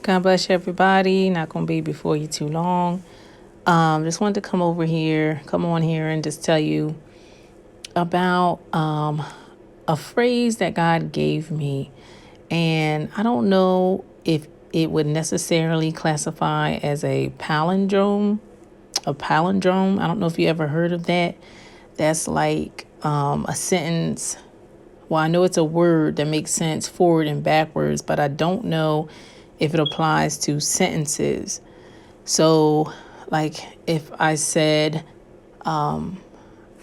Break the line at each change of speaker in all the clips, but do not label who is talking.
God bless you, everybody. Not going to be before you too long. Just wanted to come on here and just tell you about a phrase that God gave me. And I don't know if it would necessarily classify as a palindrome. A palindrome. I don't know if you ever heard of that. That's like a sentence. Well, I know it's a word that makes sense forward and backwards, but I don't know if it applies to sentences. So, like if I said, I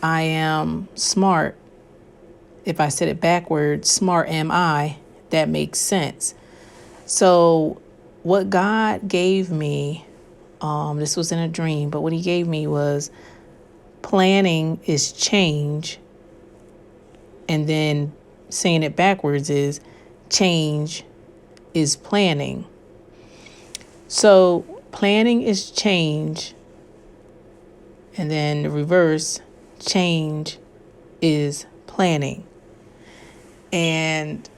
am smart, if I said it backwards, smart am I, that makes sense. So, what God gave me, this was in a dream, but what He gave me was planning is change. And then saying it backwards is change is planning. So planning is change. And then the reverse, change is planning. And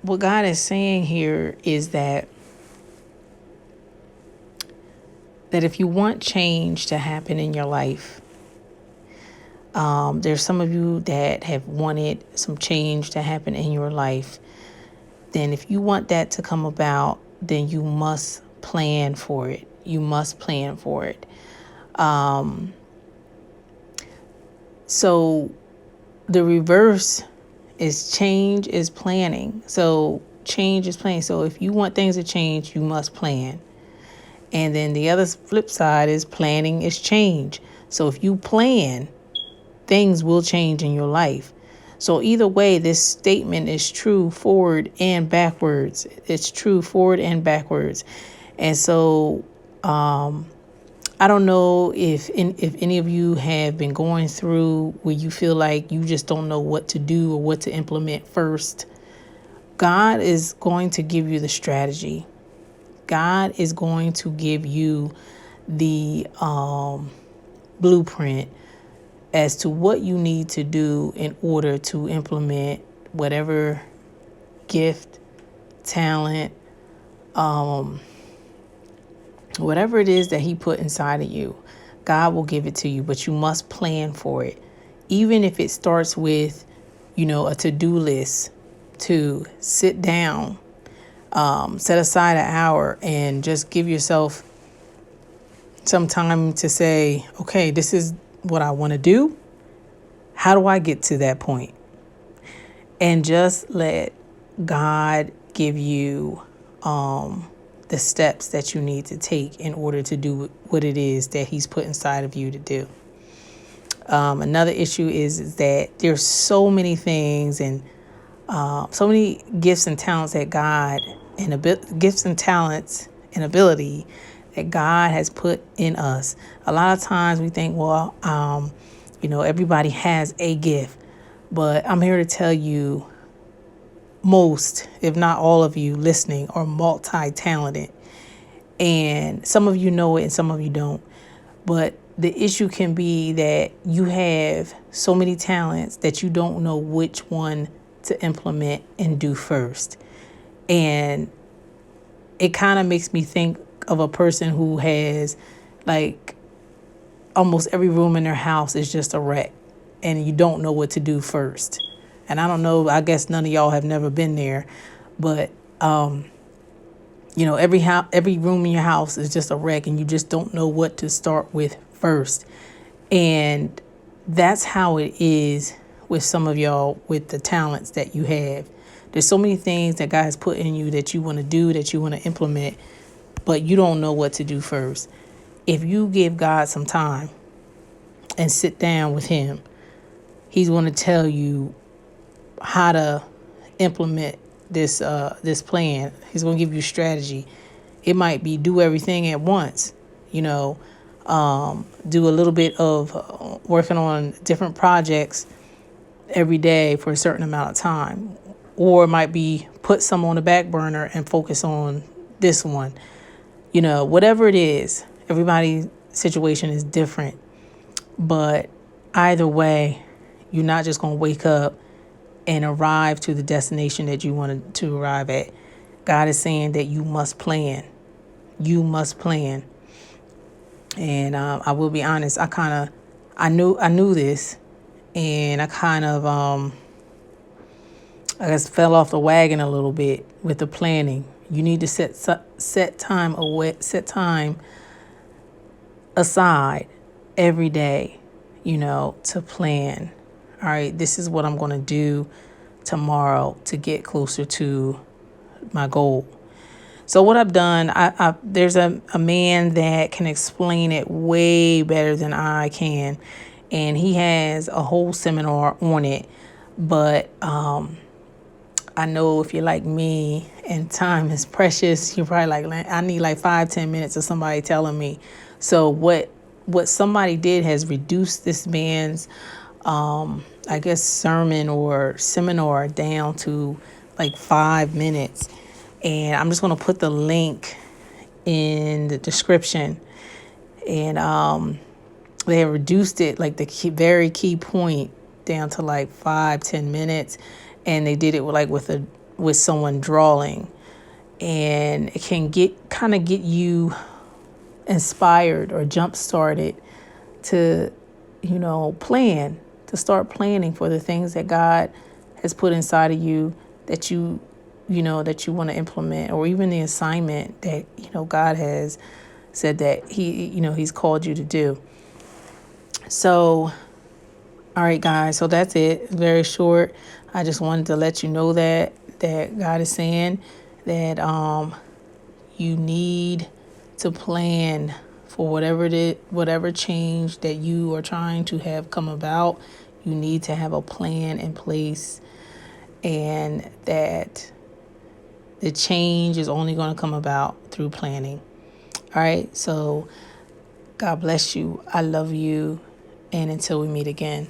what God is saying here is that if you want change to happen in your life, there's some of you that have wanted some change to happen in your life. Then if you want that to come about, then you must plan for it. You must plan for it. So the reverse is change is planning. So change is planning. So if you want things to change, you must plan. And then the other flip side is planning is change. So if you plan, things will change in your life. So either way, this statement is true forward and backwards. It's true forward and backwards. And so I don't know if any of you have been going through where you feel like you just don't know what to do or what to implement first. God is going to give you the strategy. God is going to give you the blueprint as to what you need to do in order to implement whatever gift, talent, whatever it is that He put inside of you. God will give it to you, but you must plan for it. Even if it starts with, a to-do list, to sit down, set aside an hour and just give yourself some time to say, okay, this is what I want to do. How do I get to that point? And just let God give you the steps that you need to take in order to do what it is that He's put inside of you to do. Another issue is that there's so many things and so many gifts and talents that God gifts and talents and ability that God has put in us. A lot of times we think, well, everybody has a gift, but I'm here to tell you most, if not all of you listening, are multi-talented. And some of you know it and some of you don't. But the issue can be that you have so many talents that you don't know which one to implement and do first. And it kind of makes me think of a person who has like almost every room in their house is just a wreck and you don't know what to do first. And I don't know, I guess none of y'all have never been there, but every room in your house is just a wreck and you just don't know what to start with first. And that's how it is with some of y'all with the talents that you have. There's so many things that God has put in you that you want to do, that you want to implement, but you don't know what to do first. If you give God some time and sit down with Him, He's going to tell you how to implement this plan. He's going to give you strategy. It might be do everything at once, do a little bit of working on different projects every day for a certain amount of time. Or it might be put some on the back burner and focus on this one. Whatever it is, everybody's situation is different. But either way, you're not just going to wake up and arrive to the destination that you wanted to arrive at. God is saying that you must plan. You must plan. And I will be honest, I knew this, and I kind of I guess fell off the wagon a little bit with the planning. You need to set time aside every day, to plan. All right, this is what I'm going to do tomorrow to get closer to my goal. So what I've done, there's a man that can explain it way better than I can, and he has a whole seminar on it. But I know if you're like me and time is precious, you're probably like, I need like 5-10 minutes of somebody telling me. So what somebody did has reduced this man's I guess sermon or seminar down to like 5 minutes. And I'm just going to put the link in the description. And they have reduced it, like the very key point, down to like 5-10 minutes. And they did it with someone drawing. And it can kind of get you inspired or jump started to, plan, to start planning for the things that God has put inside of you that that you want to implement, or even the assignment that, God has said that he's called you to do. So, all right, guys. So that's it. It's very short. I just wanted to let you know that God is saying that you need to plan for whatever change that you are trying to have come about. You need to have a plan in place, and that the change is only going to come about through planning. All right. So God bless you. I love you. And until we meet again.